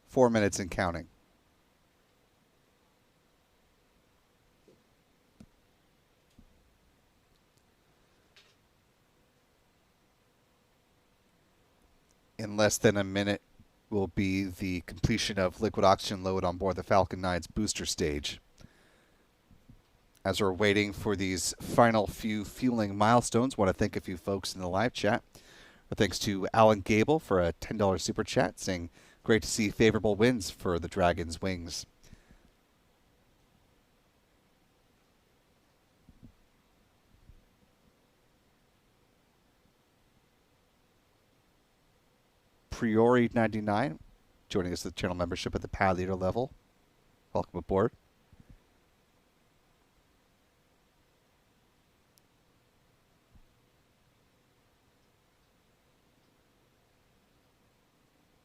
4 minutes and counting. In less than a minute will be the completion of liquid oxygen load on board the Falcon 9's booster stage. As we're waiting for these final few fueling milestones, I want to thank a few folks in the live chat. Thanks to Alan Gable for a $10 super chat saying, great to see favorable winds for the Dragon's wings. Priori99 joining us with channel membership at the pad leader level. Welcome aboard.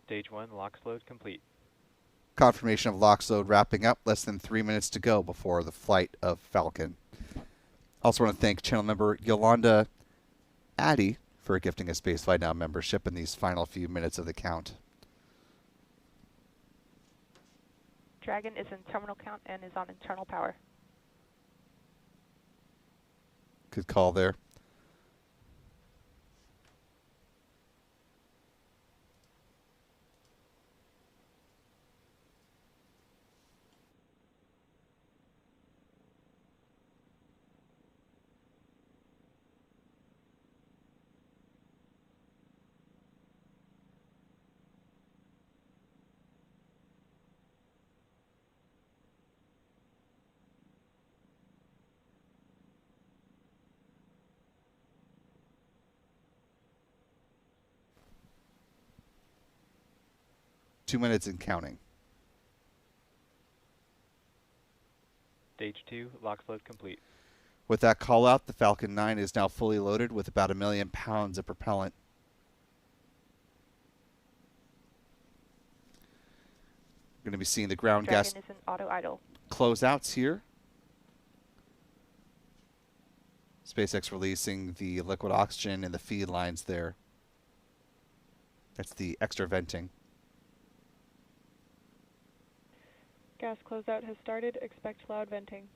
Stage 1 LOX load complete. Confirmation of LOX load wrapping up. Less than 3 minutes to go before the flight of Falcon. Also want to thank channel member Yolanda Addy for gifting a Spaceflight Now membership in these final few minutes of the count. Dragon is in terminal count and is on internal power. Good call there. Two minutes and counting. Stage 2 LOX load complete. With that call out, the Falcon 9 is now fully loaded with about 1 million pounds of propellant. We're going to be seeing the ground Dragon gas is in auto idle. closeouts here. SpaceX releasing the liquid oxygen and the feed lines there. That's the extra venting. Gas closeout has started. Expect loud venting.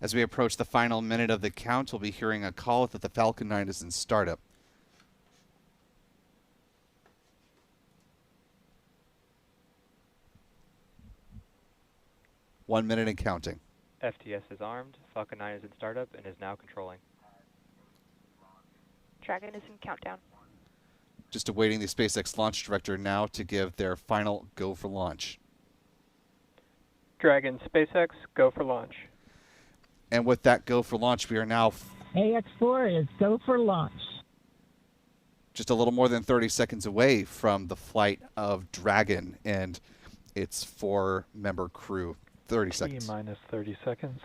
As we approach the final minute of the count, we'll be hearing a call that the Falcon 9 is in startup. One minute and counting. FTS is armed. Falcon 9 is in startup and is now controlling. Dragon is in countdown. Just awaiting the SpaceX launch director now to give their final go for launch. Dragon, SpaceX, go for launch. And with that go for launch, we are now AX4 is go for launch. just a little more than 30 seconds away from the flight of Dragon and its 4-member crew. 30 seconds. T-minus 30 seconds.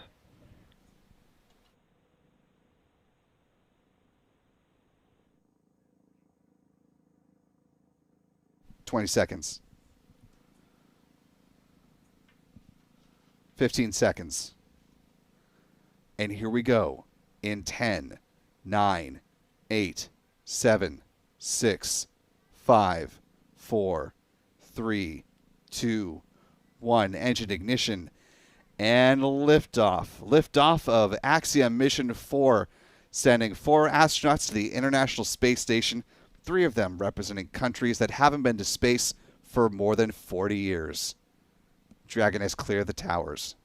$20 seconds. 15 seconds. And here we go. In 10, 9, 8, 7, 6, 5, 4, 3, 2, 1. Engine ignition. And liftoff. Liftoff of Axiom Mission 4, sending 4 astronauts to the International Space Station, 3 of them representing countries that haven't been to space for more than 40 years. Dragon has cleared the towers.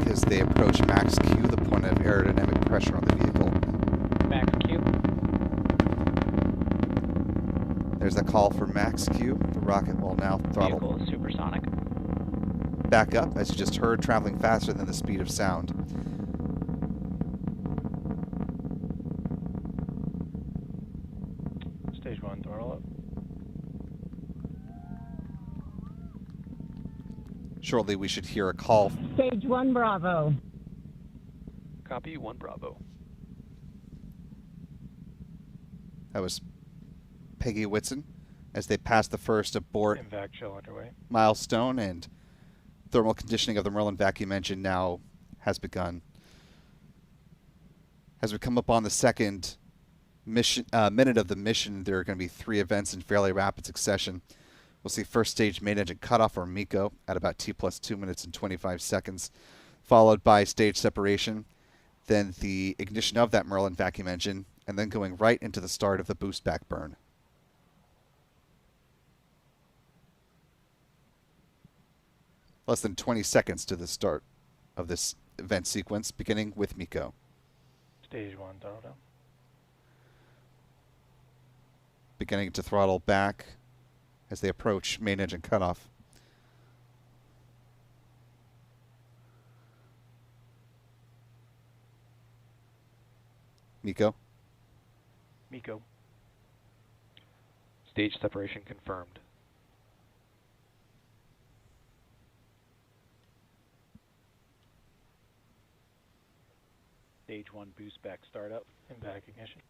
As they approach max Q, the point of aerodynamic pressure on the vehicle. Max Q. There's a call for max Q. The rocket will now throttle Vehicle is supersonic. back up, as you just heard, traveling faster than the speed of sound. Stage 1, throttle up. Shortly, we should hear a call. Stage 1 Bravo. Copy 1 Bravo. That was Peggy Whitson as they passed the first abort Vac chill underway. milestone, and thermal conditioning of the Merlin vacuum engine now has begun. As we come up on the second mission, minute of the mission, there are going to be 3 events in fairly rapid succession. We'll see first stage main engine cutoff, or MECO, at about T plus 2 minutes and 25 seconds, followed by stage separation, then the ignition of that Merlin vacuum engine, and then going right into the start of the boost back burn. Less than 20 seconds to the start of this event sequence, beginning with MECO. Stage 1, throttle down. Beginning to throttle back as they approach main engine cutoff. MECO. MECO. Stage separation confirmed. Stage 1 boost back startup. Vac ignition.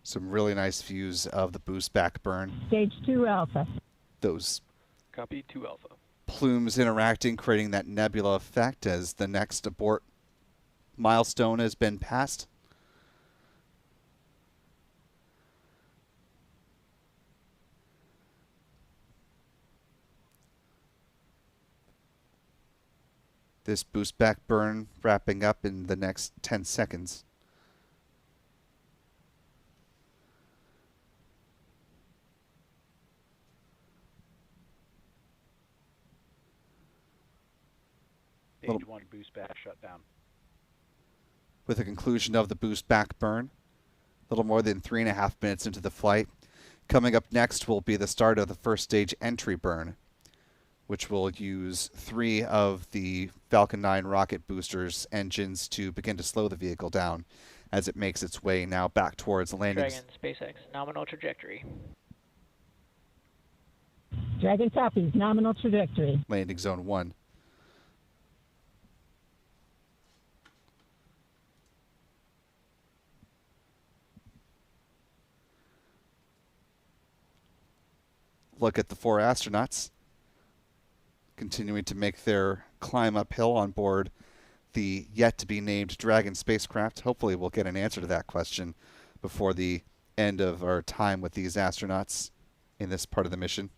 Some really nice views of the boost back burn. Stage 2 Alpha. Those Copy 2 Alpha. plumes interacting, creating that nebula effect as the next abort milestone has been passed. This boost back burn wrapping up in the next 10 seconds. Stage 1 boost back shut down. With the conclusion of the boost back burn, a little more than 3.5 minutes into the flight. Coming up next will be the start of the first stage entry burn, which will use 3 of the Falcon 9 rocket boosters engines to begin to slow the vehicle down as it makes its way now back towards landing. Dragon, SpaceX, nominal trajectory. Dragon copies. Nominal trajectory. Landing zone 1. Look at the 4 astronauts continuing to make their climb uphill on board the yet-to-be-named Dragon spacecraft. Hopefully we'll get an answer to that question before the end of our time with these astronauts in this part of the mission.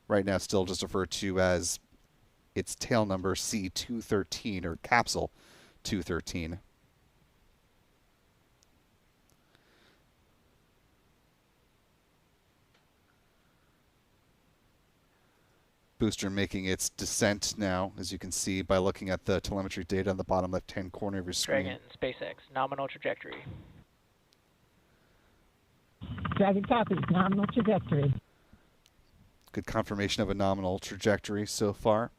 Right now still just referred to as its tail number C213, or capsule 213. Booster making its descent now, as you can see by looking at the telemetry data on the bottom left-hand corner of your screen. Dragon, SpaceX, nominal trajectory. Dragon copies. Nominal trajectory. Good confirmation of a nominal trajectory so far.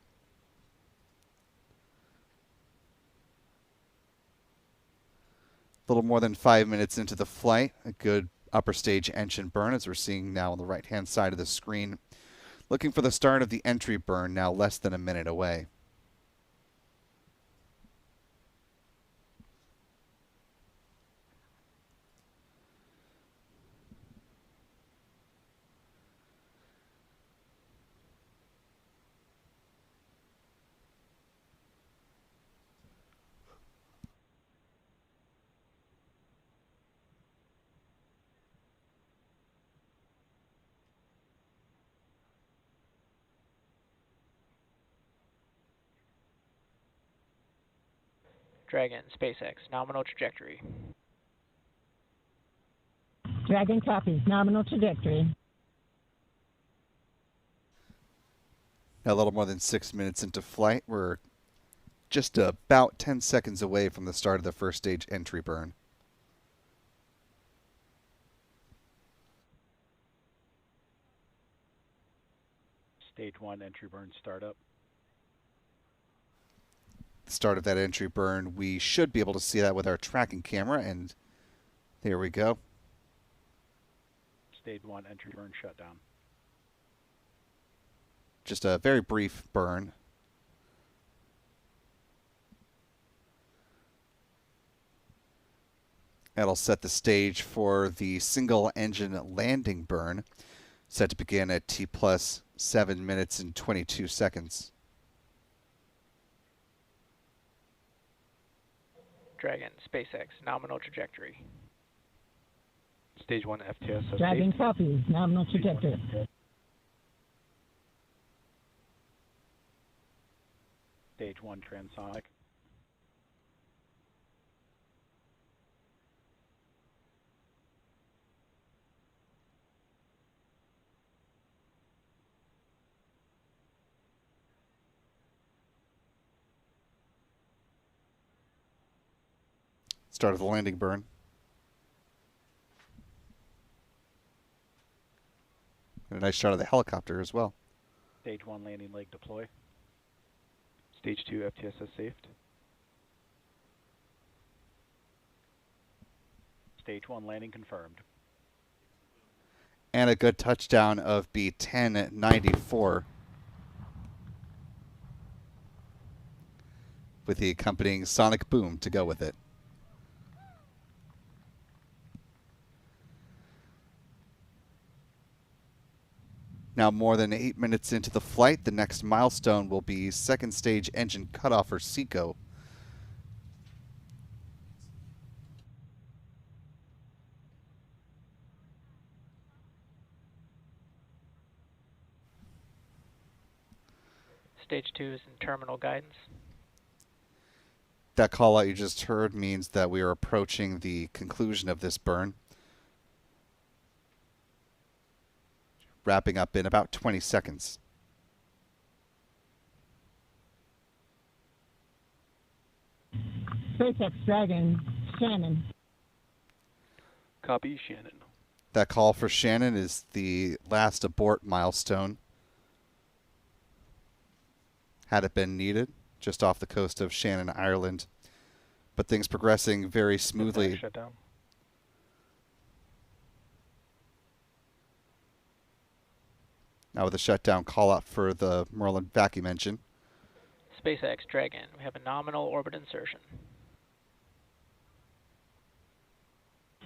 A little more than 5 minutes into the flight, a good upper stage engine burn, as we're seeing now on the right-hand side of the screen. Looking for the start of the entry burn, now less than a minute away. Dragon, SpaceX, nominal trajectory. Dragon copies. Nominal trajectory. Now, a little more than 6 minutes into flight, we're just about 10 seconds away from the start of the first stage entry burn. Stage 1 entry burn startup. The start of that entry burn, we should be able to see that with our tracking camera, and there we go. Stage 1 entry burn shutdown. Just a very brief burn. That'll set the stage for the single engine landing burn, set to begin at T plus 7 minutes and 22 seconds. Dragon, SpaceX, nominal trajectory. Stage 1 FTS. Dragon copies, nominal trajectory. Stage 1 transonic. Start of the landing burn. And a nice shot of the helicopter as well. Stage 1 landing leg deploy. Stage 2 FTSS saved. Stage 1 landing confirmed. And a good touchdown of B-1094 with the accompanying sonic boom to go with it. Now, more than 8 minutes into the flight, the next milestone will be second stage engine cutoff, or SECO. Stage 2 is in terminal guidance. That call out you just heard means that we are approaching the conclusion of this burn, wrapping up in about 20 seconds. SpaceX Dragon, Shannon. Copy, Shannon. That call for Shannon is the last abort milestone, had it been needed, just off the coast of Shannon, Ireland. But things progressing very smoothly. Shutdown. Now with a shutdown call out for the Merlin vacuum engine. SpaceX Dragon, we have a nominal orbit insertion.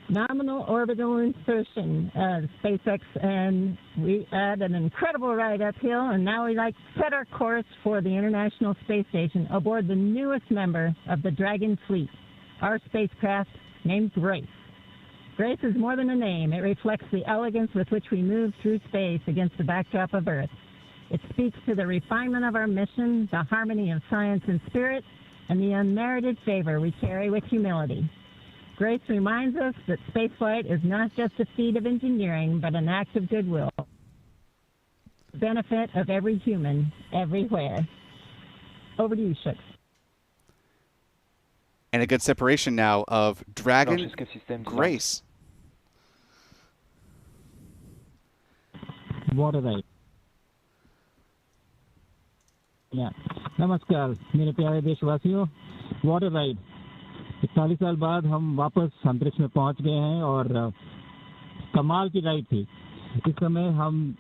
Nominal orbital insertion, SpaceX, and we had an incredible ride uphill, and now we like to set our course for the International Space Station aboard the newest member of the Dragon fleet, our spacecraft named Grace. Grace is more than a name. It reflects the elegance with which we move through space against the backdrop of Earth. It speaks to the refinement of our mission, the harmony of science and spirit, and the unmerited favor we carry with humility. Grace reminds us that spaceflight is not just a feat of engineering, but an act of goodwill. The benefit of every human, everywhere. Over to you, Shooks. And a good separation now of Dragon, Grace. Water right. नमस्कार मेरे प्यारे देशवासियों, water ride 41 साल बाद हम वापस अंतरिक्ष में पहुंच गए हैं और कमाल की राइड थी। इस समय हम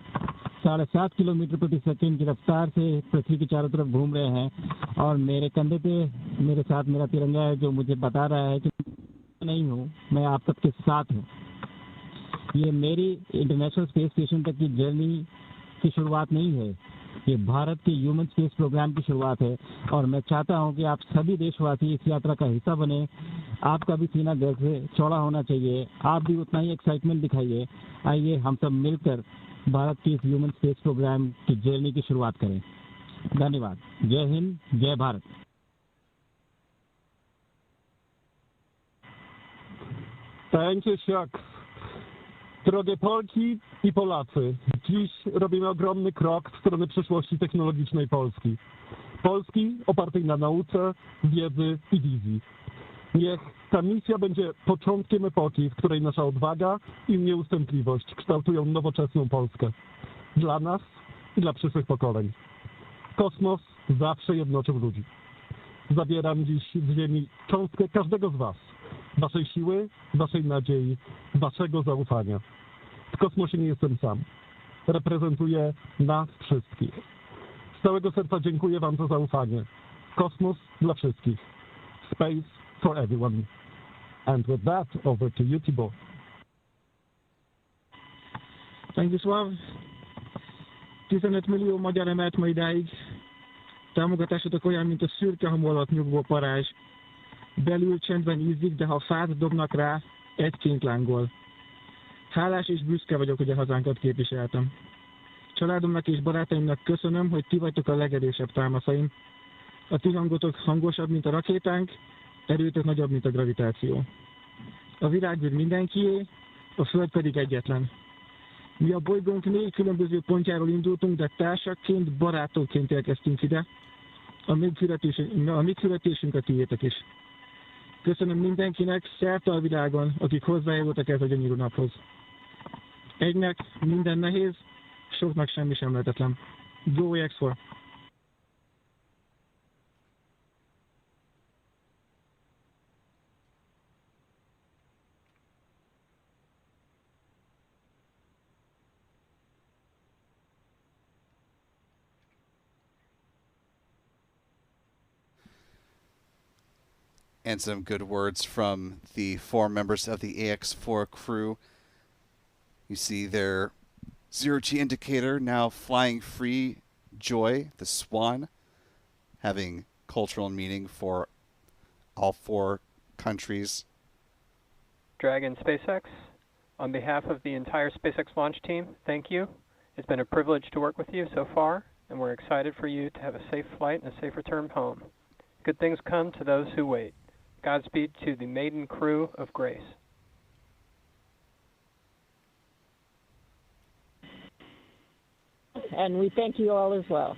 7.5 किलोमीटर प्रति सेकंड की रफ्तार से पृथ्वी के चारों तरफ घूम रहे हैं और मेरे कंधे पे मेरे साथ मेरा तिरंगा है जो मुझे बता रहा है कि नहीं हूँ, मैं आप सबके साथ हूँ। ये मेरी इंटरनेशनल स्पेस स्टेशन तक की जर्नी की शुरुआत नहीं है, ये भारत के ह्यूमन स्पेस प्रोग्राम की शुरुआत है और मैं चाहता हूं कि आप सभी देशवासी इस यात्रा का हिस्सा बने। आपका भी सीना गर्व से चौड़ा होना चाहिए, आप भी उतना ही एक्साइटमेंट दिखाइए। आइए हम सब मिलकर भारत के इस ह्यूमन स्पेस प्रोग्राम की जर्नी की शुरुआत करें। धन्यवाद। जय हिंद, जय Bharat. Thank you, Chuck. Drogie Polki i Polacy, Dziś robimy ogromny krok w stronę przyszłości technologicznej Polski. Polski opartej na nauce, wiedzy i wizji. Niech ta misja będzie początkiem epoki, w której nasza odwaga i nieustępliwość kształtują nowoczesną Polskę. Dla nas i dla przyszłych pokoleń. Kosmos zawsze jednoczył ludzi. Zabieram dziś z Ziemi cząstkę każdego z was. Waszej siły, waszej nadziei, waszego zaufania. W kosmosie nie jestem sam. Reprezentuję nas wszystkich. Z całego serca dziękuję wam za zaufanie. Kosmos dla wszystkich. Space for everyone. And with that, over to you, Tibor. Thank you, Sław. 15 millió magyar emelt ma idáig. Támogatásotok olyan, mint a szürke hamu alatt nyugvó parázs. Belül csendben ízik, de ha fát dobnak rá, egyként lángol. Hálás és büszke vagyok, hogy a hazánkat képviseltem. Családomnak és barátaimnak köszönöm, hogy ti vagytok a legerősebb támaszaim. A ti hangotok hangosabb, mint a rakétánk, erőtök nagyobb, mint a gravitáció. A világűr mindenkié, a Föld pedig egyetlen. Mi a bolygónk 4 különböző pontjáról indultunk, de társakként, barátokként érkeztünk ide. A mi küldetésünk a tiétek is. Köszönöm mindenkinek szerte a világon, akik hozzájárultak ez a gyönyörű naphoz. Egynek minden nehéz, soknak semmi sem lehetetlen. Go X4! And some good words from the 4 members of the AX4 crew. You see their zero-G indicator now flying free. Joy, the swan, having cultural meaning for all 4 countries. Dragon SpaceX, on behalf of the entire SpaceX launch team, thank you. It's been a privilege to work with you so far, and we're excited for you to have a safe flight and a safe return home. Good things come to those who wait. Godspeed to the maiden crew of Grace. And we thank you all as well.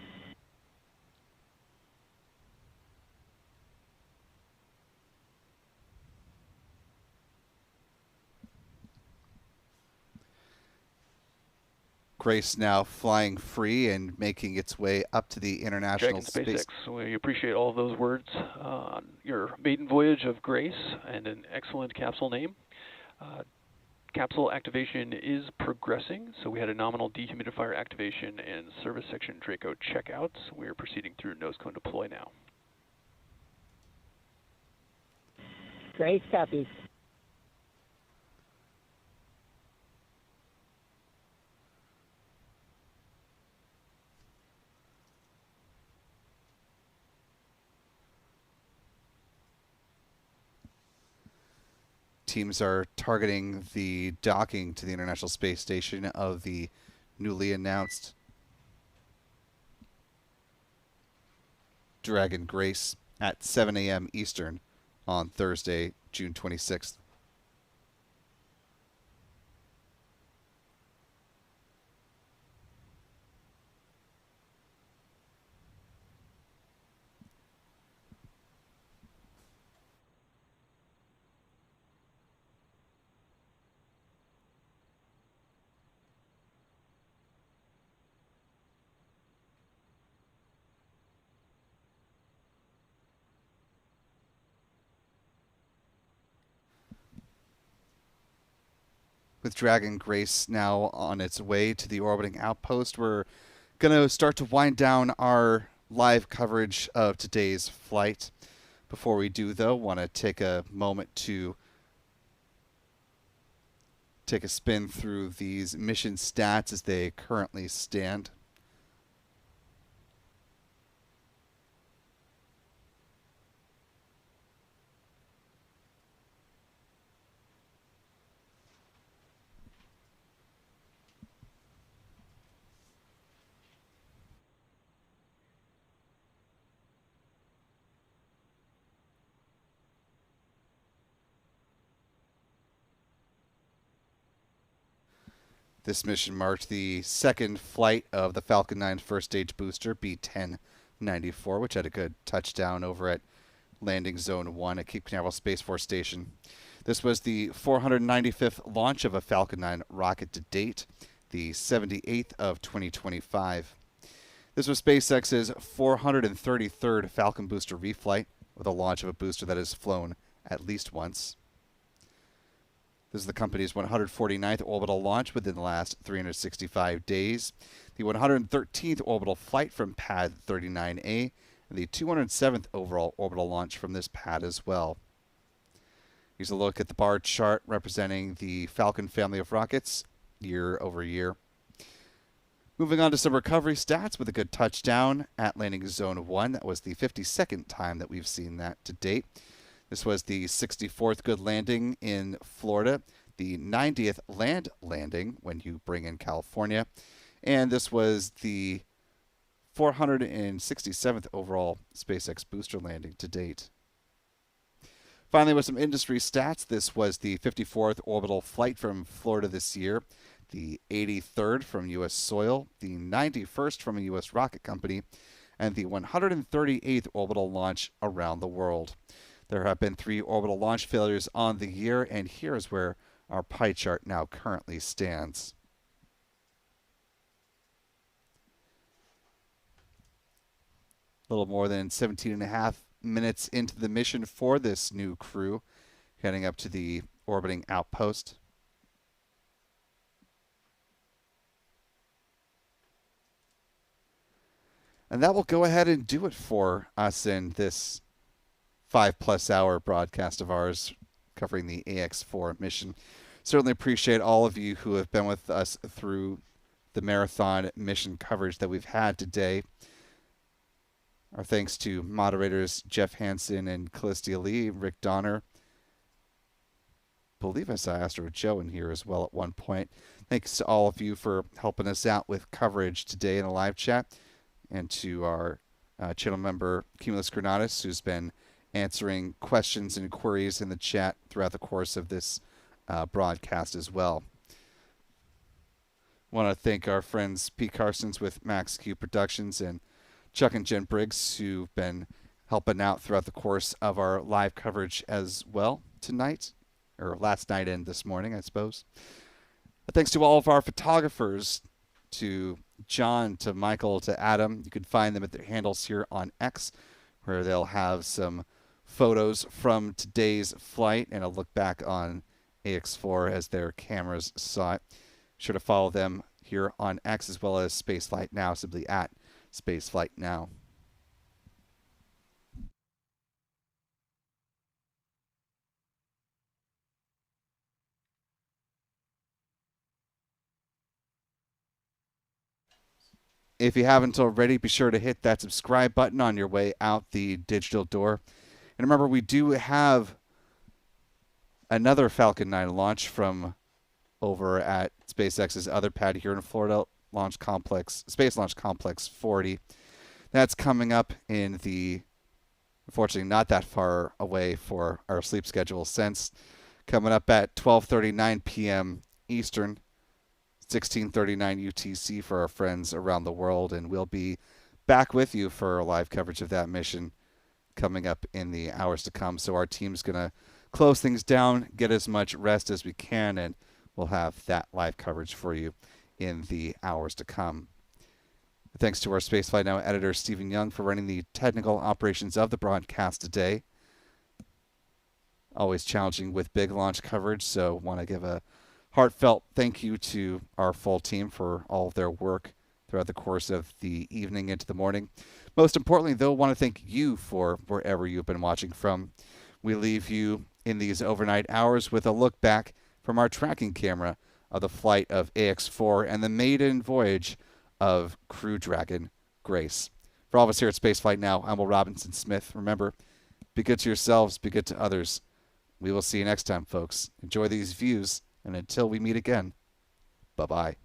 Grace now flying free and making its way up to the International Dragon Space. SpaceX, we appreciate all of those words on your maiden voyage of grace and an excellent capsule name. Capsule activation is progressing, so we had a nominal dehumidifier activation and service section Draco checkouts. We are proceeding through nose cone deploy now. Great copy. Teams are targeting the docking to the International Space Station of the newly announced Dragon Grace at 7 a.m. Eastern on Thursday, June 26th. With Dragon Grace now on its way to the orbiting outpost, we're going to start to wind down our live coverage of today's flight. Before we do, though, want to take a moment to take a spin through these mission stats as they currently stand. This mission marked the second flight of the Falcon 9 first stage booster, B-1094, which had a good touchdown over at Landing Zone 1 at Cape Canaveral Space Force Station. This was the 495th launch of a Falcon 9 rocket to date, the 78th of 2025. This was SpaceX's 433rd Falcon booster reflight, with a launch of a booster that has flown at least once. This is the company's 149th orbital launch within the last 365 days, the 113th orbital flight from Pad 39A, and the 207th overall orbital launch from this pad as well. Here's a look at the bar chart representing the Falcon family of rockets year over year. Moving on to some recovery stats with a good touchdown at Landing Zone 1. That was the 52nd time that we've seen that to date. This was the 64th good landing in Florida, the 90th land landing when you bring in California, and this was the 467th overall SpaceX booster landing to date. Finally, with some industry stats, this was the 54th orbital flight from Florida this year, the 83rd from U.S. soil, the 91st from a U.S. rocket company, and the 138th orbital launch around the world. There have been 3 orbital launch failures on the year, and here is where our pie chart now currently stands. A little more than 17 and a half minutes into the mission for this new crew, heading up to the orbiting outpost. And that will go ahead and do it for us in this 5+ hour broadcast of ours covering the AX4 mission. Certainly appreciate all of you who have been with us through the marathon mission coverage that we've had today. Our thanks to moderators Jeff Hansen and Callistia Lee, Rick Donner. I believe I saw Astro Joe in here as well at one point. Thanks to all of you for helping us out with coverage today in the live chat, and to our channel member Cumulus Granatus, who's been answering questions and queries in the chat throughout the course of this broadcast as well. Want to thank our friends Pete Carsons with Max Q Productions and Chuck and Jen Briggs, who've been helping out throughout the course of our live coverage as well tonight, or last night and this morning, I suppose. Thanks to all of our photographers, to John, to Michael, to Adam. You can find them at their handles here on X, where they'll have some photos from today's flight and a look back on AX4 as their cameras saw it. Sure to follow them here on X, as well as Spaceflight Now, simply at Spaceflight Now. If you haven't already, be sure to hit that subscribe button on your way out the digital door. And remember, we do have another Falcon 9 launch from over at SpaceX's other pad here in Florida, Space Launch Complex 40. That's coming up in the, unfortunately not that far away for our sleep schedule since, coming up at 12:39 p.m. Eastern, 16:39 UTC for our friends around the world, and we'll be back with you for a live coverage of that mission coming up in the hours to come. So our team's going to close things down, get as much rest as we can, and we'll have that live coverage for you in the hours to come. Thanks to our Spaceflight Now editor, Stephen Young, for running the technical operations of the broadcast today. Always challenging with big launch coverage, so want to give a heartfelt thank you to our full team for all of their work throughout the course of the evening into the morning. Most importantly, though, want to thank you for wherever you've been watching from. We leave you in these overnight hours with a look back from our tracking camera of the flight of AX4 and the maiden voyage of Crew Dragon Grace. For all of us here at Spaceflight Now, I'm Will Robinson Smith. Remember, be good to yourselves, be good to others. We will see you next time, folks. Enjoy these views, and until we meet again, bye-bye.